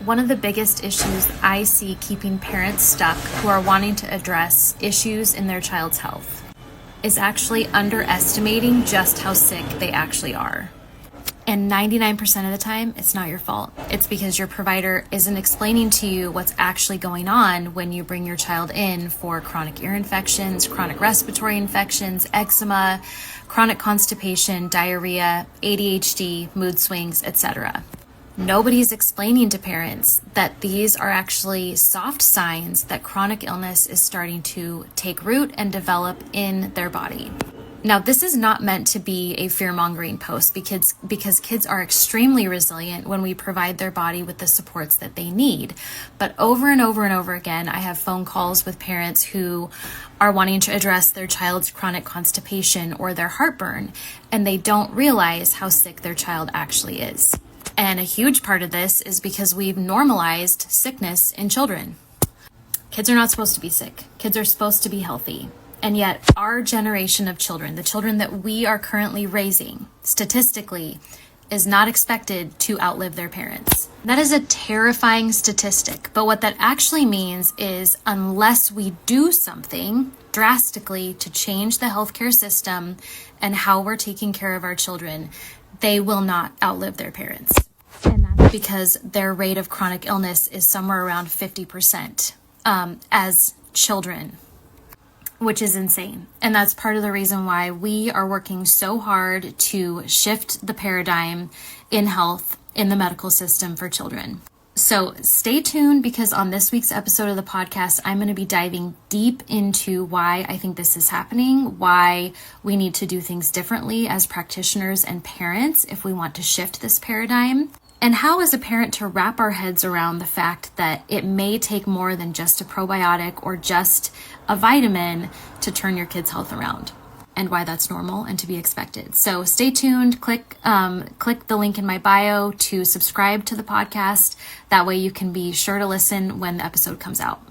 One of the biggest issues I see keeping parents stuck who are wanting to address issues in their child's health is actually underestimating just how sick they actually are. And 99% of the time, it's not your fault. It's because your provider isn't explaining to you what's actually going on when you bring your child in for chronic ear infections, chronic respiratory infections, eczema, chronic constipation, diarrhea, ADHD, mood swings, etc. Nobody's explaining to parents that these are actually soft signs that chronic illness is starting to take root and develop in their body. Now, this is not meant to be a fear-mongering post because kids are extremely resilient when we provide their body with the supports that they need. But over and over and over again, I have phone calls with parents who are wanting to address their child's chronic constipation or their heartburn, and they don't realize how sick their child actually is. And a huge part of this is because we've normalized sickness in children. Kids are not supposed to be sick. Kids are supposed to be healthy. And yet our generation of children, the children that we are currently raising, statistically, is not expected to outlive their parents. That is a terrifying statistic. But what that actually means is unless we do something drastically to change the healthcare system and how we're taking care of our children, they will not outlive their parents. And that's because their rate of chronic illness is somewhere around 50% as children, which is insane. And that's part of the reason why we are working so hard to shift the paradigm in health in the medical system for children. So stay tuned, because on this week's episode of the podcast, I'm going to be diving deep into why I think this is happening, why we need to do things differently as practitioners and parents if we want to shift this paradigm, and how as a parent to wrap our heads around the fact that it may take more than just a probiotic or just a vitamin to turn your kid's health around, and why that's normal and to be expected. So stay tuned, click the link in my bio to subscribe to the podcast. That way you can be sure to listen when the episode comes out.